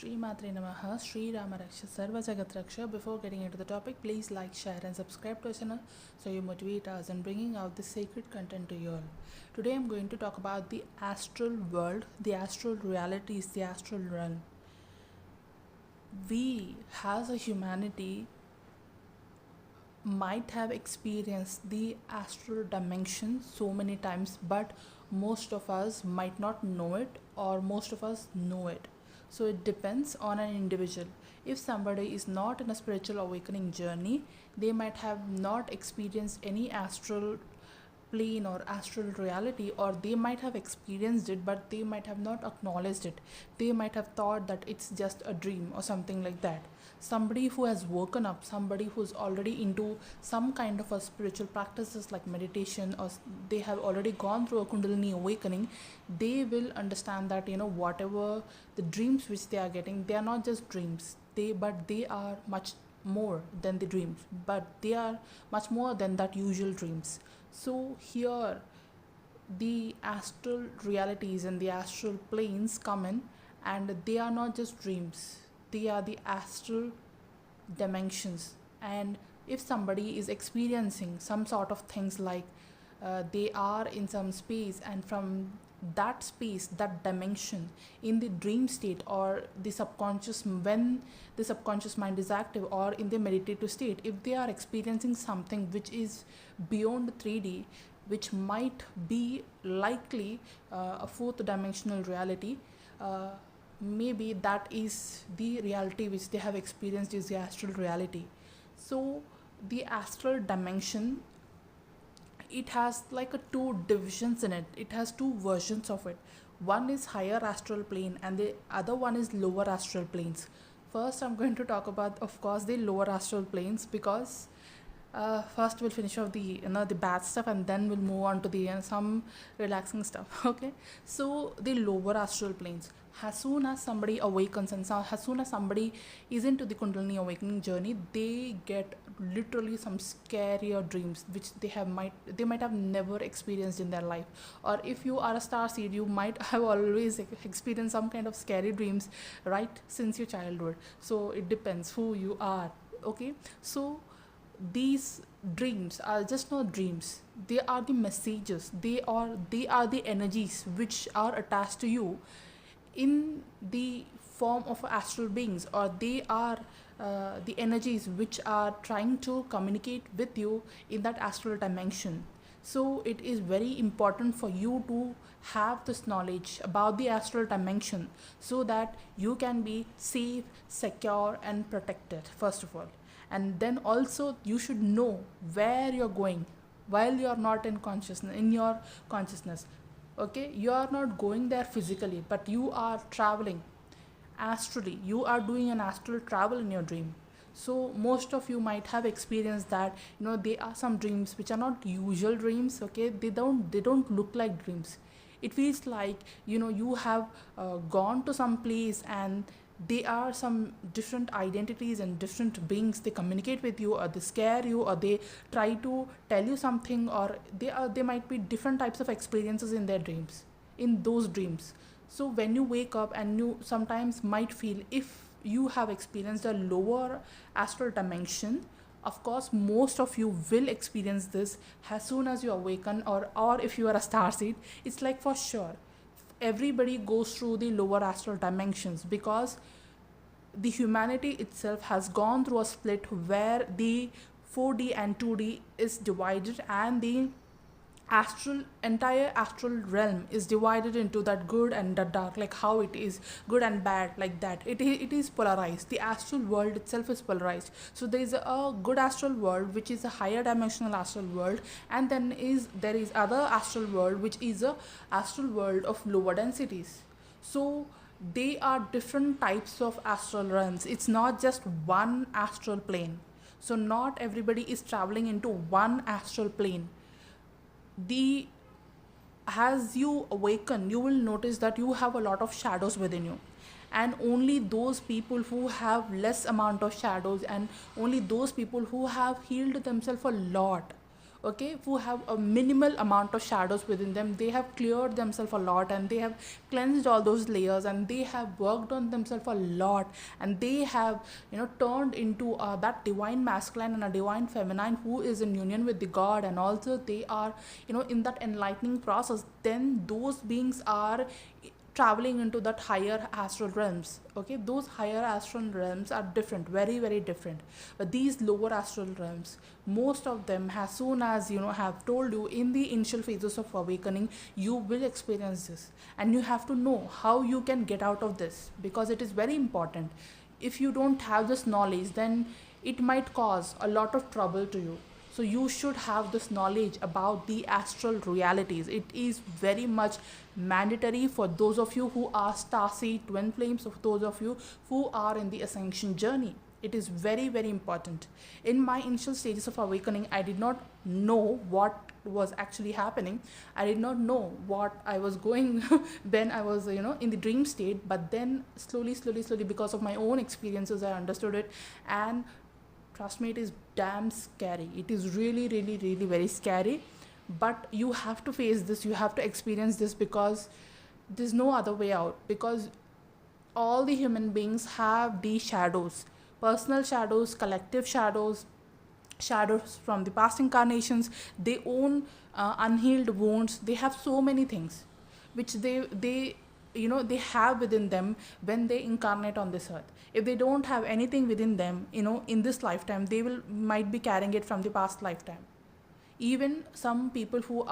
Shri Matre Namaha, Shri Rama Raksha, Sarva Jagat Raksha. Before getting into the topic, please like, share, and subscribe to our channel so you motivate us in bringing out this sacred content to you all. Today, I'm going to talk about the astral world, the astral realities, the astral realm. We, as a humanity, might have experienced the astral dimension so many times, but most of us might not know it, or most of us know it. So it depends on an individual. If somebody is not in a spiritual awakening journey, they might have not experienced any astral plane or astral reality, or they might have experienced it but they might have not acknowledged it. They might have thought that it's just a dream or something like that. Somebody who has woken up, somebody who's already into some kind of a spiritual practices like meditation, or they have already gone through a kundalini awakening, they will understand that whatever the dreams which they are getting, they are not just dreams, but they are much more than the dreams, but they are much more than that usual dreams. So here the astral realities and the astral planes come in, and they are not just dreams, they are the astral dimensions. And if somebody is experiencing some sort of things like they are in some space, and from that space, that dimension, in the dream state or the subconscious, when the subconscious mind is active, or in the meditative state, if they are experiencing something which is beyond 3D, which might be likely a fourth dimensional reality, maybe that is the reality which they have experienced, is the astral reality. So the astral dimension, it has like a two divisions in it. It has two versions of it. One is higher astral plane and the other one is lower astral planes. First, I'm going to talk about, of course, the lower astral planes, because first we'll finish off the the bad stuff, and then we'll move on to the some relaxing stuff. Okay, so the lower astral planes, as soon as somebody awakens and as soon as somebody is into the kundalini awakening journey, they get literally some scarier dreams which they might have never experienced in their life. Or if you are a star seed, you might have always experienced some kind of scary dreams right since your childhood. So it depends who you are. Okay, so these dreams are just not dreams, they are the messages, they are the energies which are attached to you in the form of astral beings, or they are the energies which are trying to communicate with you in that astral dimension. So it is very important for you to have this knowledge about the astral dimension, so that you can be safe, secure, and protected, first of all. And then also you should know where you're going while you're not in your consciousness. Okay, you are not going there physically, but you are traveling astrally. You are doing an astral travel in your dream. So most of you might have experienced that there are some dreams which are not usual dreams. Okay, they don't look like dreams. It feels like you have gone to some place, and they are some different identities and different beings. They communicate with you, or they scare you, or they try to tell you something, or they might be different types of experiences in their dreams, in those dreams. So when you wake up, and you sometimes might feel, if you have experienced a lower astral dimension, of course most of you will experience this as soon as you awaken, or if you are a starseed, it's like for sure everybody goes through the lower astral dimensions, because the humanity itself has gone through a split where the 4D and 2D is divided, and the entire astral realm is divided into that good and the dark, like how it is good and bad, like that. It is polarized. The astral world itself is polarized. So there is a good astral world, which is a higher dimensional astral world, and then there is other astral world, which is a astral world of lower densities. So they are different types of astral realms. It's not just one astral plane. So not everybody is traveling into one astral plane. As you awaken, you will notice that you have a lot of shadows within you, and only those people who have less amount of shadows, and only those people who have healed themselves a lot, okay, who have a minimal amount of shadows within them. They have cleared themselves a lot, and they have cleansed all those layers, and they have worked on themselves a lot, and they have, turned into that divine masculine and a divine feminine who is in union with the God, and also they are, in that enlightening process. Then those beings are traveling into that higher astral realms. Okay, those higher astral realms are different, very very different. But these lower astral realms, most of them, as soon as have told you, in the initial phases of awakening, you will experience this, and you have to know how you can get out of this, because it is very important. If you don't have this knowledge, then it might cause a lot of trouble to you. So you should have this knowledge about the astral realities. It is very much mandatory for those of you who are starseed twin flames, of those of you who are in the ascension journey. It is very very important. In my initial stages of awakening, I did not know what was actually happening. I did not know what I was going when I was in the dream state. But then slowly, because of my own experiences, I understood it. And trust me, it is damn scary. It is really really really very scary. But you have to face this, you have to experience this, because there's no other way out. Because all the human beings have these shadows, personal shadows, collective shadows, shadows from the past incarnations, their own unhealed wounds. They have so many things which they have within them when they incarnate on this earth. If they don't have anything within them, in this lifetime, they will might be carrying it from the past lifetime. Even some people who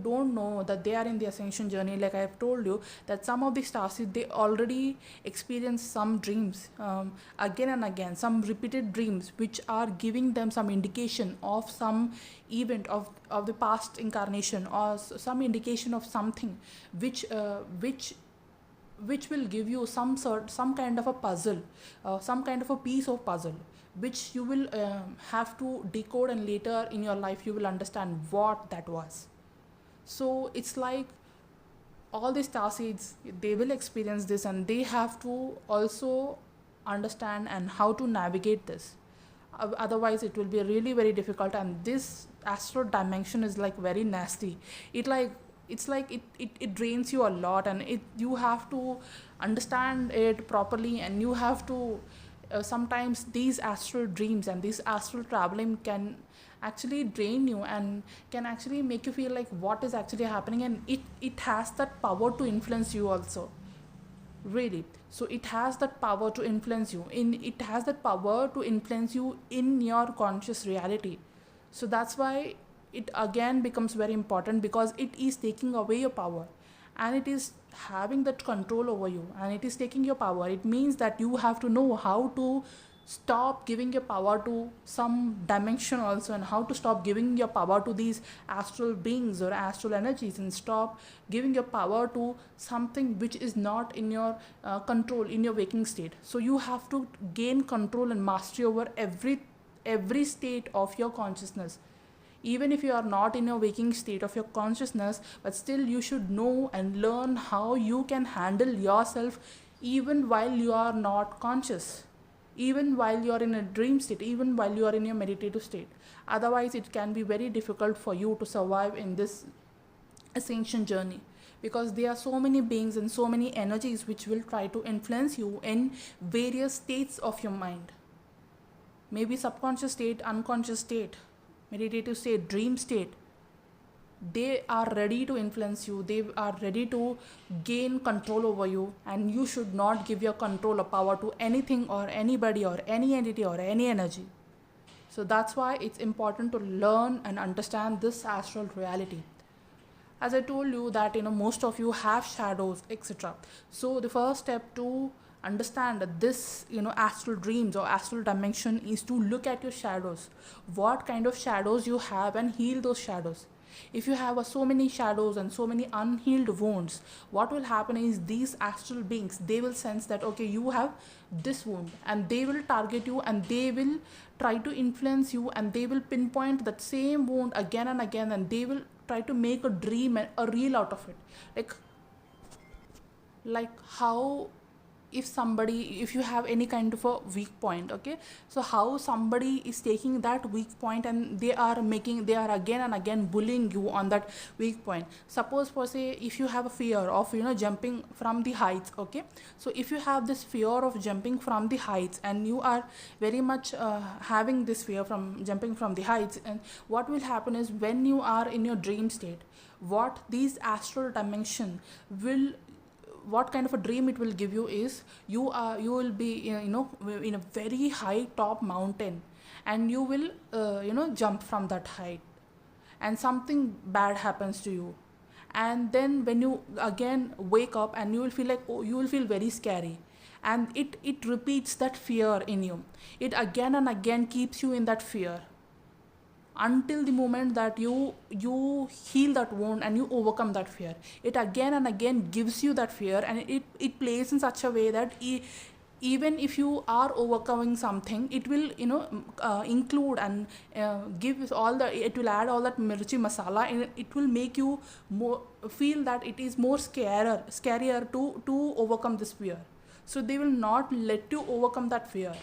don't know that they are in the ascension journey, like I have told you, that some of the starseeds, they already experience some dreams, again and again, some repeated dreams, which are giving them some indication of some event of the past incarnation, or some indication of something which will give you some kind of a puzzle, some kind of a piece of puzzle, which you will have to decode, and later in your life you will understand what that was. So it's like all the starseeds, they will experience this, and they have to also understand and how to navigate this. Otherwise it will be really very difficult. And this astral dimension is like very nasty. It drains you a lot, and you have to understand it properly, and you have to sometimes these astral dreams and this astral traveling can actually drain you, and can actually make you feel like what is actually happening. And it has that power to influence you also, really. So it has that power to influence you in your conscious reality. So that's why it again becomes very important, because it is taking away your power, and it is having that control over you, and it is taking your power. It means that you have to know how to stop giving your power to some dimension also, and how to stop giving your power to these astral beings or astral energies, and stop giving your power to something which is not in your control in your waking state. So you have to gain control and mastery over every state of your consciousness. Even if you are not in a waking state of your consciousness, but still you should know and learn how you can handle yourself even while you are not conscious, even while you are in a dream state, even while you are in your meditative state. Otherwise it can be very difficult for you to survive in this ascension journey, because there are so many beings and so many energies which will try to influence you in various states of your mind. Maybe subconscious state, unconscious state, meditative state, dream state. They are ready to influence you, they are ready to gain control over you, and you should not give your control or power to anything or anybody or any entity or any energy. So that's why it's important to learn and understand this astral reality. As I told you that most of you have shadows, etc. So the first step to understand that this astral dreams or astral dimension is to look at your shadows, what kind of shadows you have, and heal those shadows. If you have so many shadows and so many unhealed wounds, what will happen is these astral beings, they will sense that okay, you have this wound, and they will target you, and they will try to influence you, and they will pinpoint that same wound again and again, and they will try to make a dream and a reel out of it. Like how if you have any kind of a weak point, okay, so how somebody is taking that weak point and they are again and again bullying you on that weak point. Suppose for say if you have a fear of jumping from the heights, okay, so if you have this fear of jumping from the heights and you are very much having this fear from jumping from the heights, and what will happen is when you are in your dream state, what these astral dimension will what kind of a dream it will give you is you will be in a very high top mountain, and you will jump from that height, and something bad happens to you, and then when you again wake up and you will feel like, oh, you will feel very scary, and it repeats that fear in you. It again and again keeps you in that fear until the moment that you heal that wound and you overcome that fear. It again and again gives you that fear, and it plays in such a way that even if you are overcoming something, it will include and give all the it will add all that mirchi masala, and it will make you more feel that it is more scarier to overcome this fear. So they will not let you overcome that fear.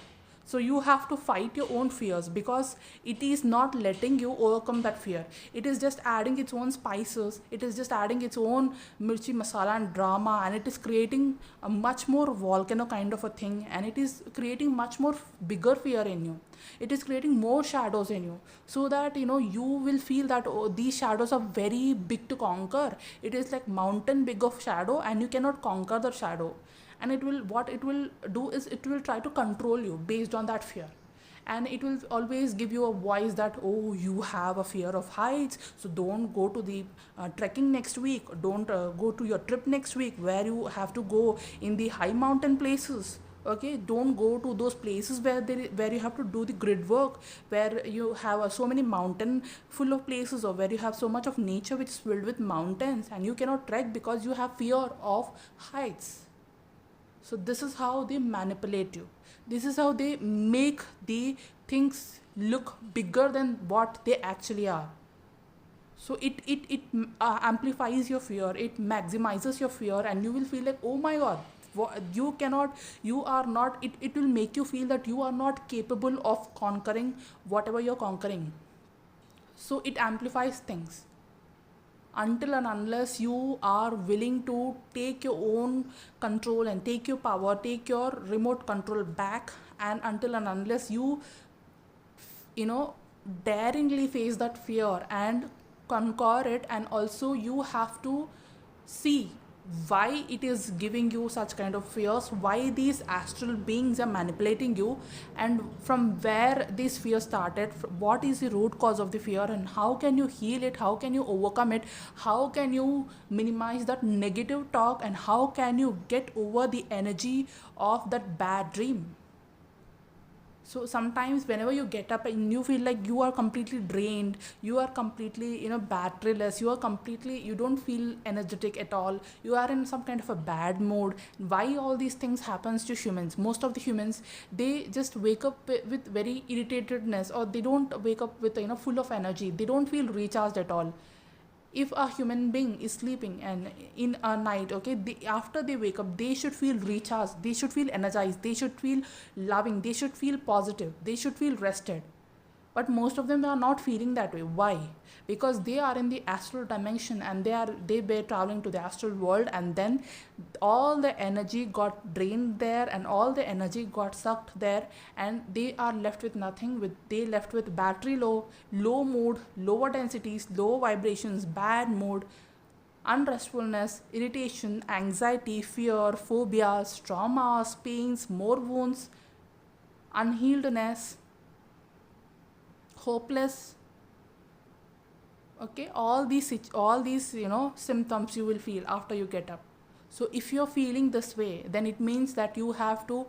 So you have to fight your own fears, because it is not letting you overcome that fear. It is just adding its own spices, it is just adding its own mirchi masala and drama, and it is creating a much more volcano kind of a thing, and it is creating much more bigger fear in you. It is creating more shadows in you, so that you will feel that, oh, these shadows are very big to conquer. It is like mountain big of shadow, and you cannot conquer the shadow. And what it will do is it will try to control you based on that fear, and it will always give you a voice that, oh, you have a fear of heights, so don't go to the trekking next week, don't go to your trip next week where you have to go in the high mountain places. Okay, don't go to those places where you have to do the grid work, where you have so many mountain full of places, or where you have so much of nature which is filled with mountains, and you cannot trek because you have fear of heights. So this is how they manipulate you. This is how they make the things look bigger than what they actually are. So it amplifies your fear, it maximizes your fear, and you will feel like, oh my god, it will make you feel that you are not capable of conquering whatever you're conquering. So it amplifies things until and unless you are willing to take your own control and take your power, take your remote control back, and until and unless you daringly face that fear and conquer it. And also you have to see why it is giving you such kind of fears, why these astral beings are manipulating you, and from where this fear started, what is the root cause of the fear, and how can you heal it, how can you overcome it, how can you minimize that negative talk, and how can you get over the energy of that bad dream. So sometimes whenever you get up and you feel like you are completely drained, you are completely batteryless, you don't feel energetic at all, you are in some kind of a bad mood. Why all these things happens to humans? Most of the humans, they just wake up with very irritatedness, or they don't wake up with full of energy, they don't feel recharged at all. If a human being is sleeping and in a night, okay, after they wake up, they should feel recharged, they should feel energized, they should feel loving, they should feel positive, they should feel rested. But most of them are not feeling that way. Why? Because they are in the astral dimension, and they were traveling to the astral world, and then all the energy got drained there, and all the energy got sucked there, and they are left with nothing. They left with battery low mood, lower densities, low vibrations, bad mood, unrestfulness, irritation, anxiety, fear, phobias, traumas, pains, more wounds, unhealedness, hopeless. Okay, all these symptoms you will feel after you get up. So if you're feeling this way, then it means that you have to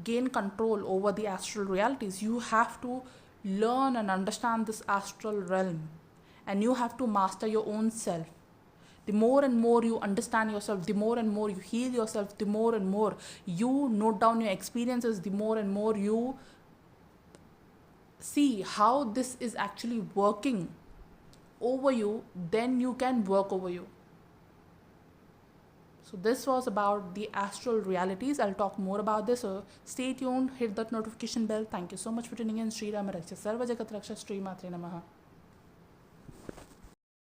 gain control over the astral realities. You have to learn and understand this astral realm, and you have to master your own self. The more and more you understand yourself, the more and more you heal yourself, the more and more you note down your experiences, the more and more you see how this is actually working over you, then you can work over you. So this was about the astral realities. I'll talk more about this, so stay tuned, hit that notification bell. Thank you so much for tuning in. Sri Rama Raksha Sarva Jagat Raksha, Sri Matre Namaha.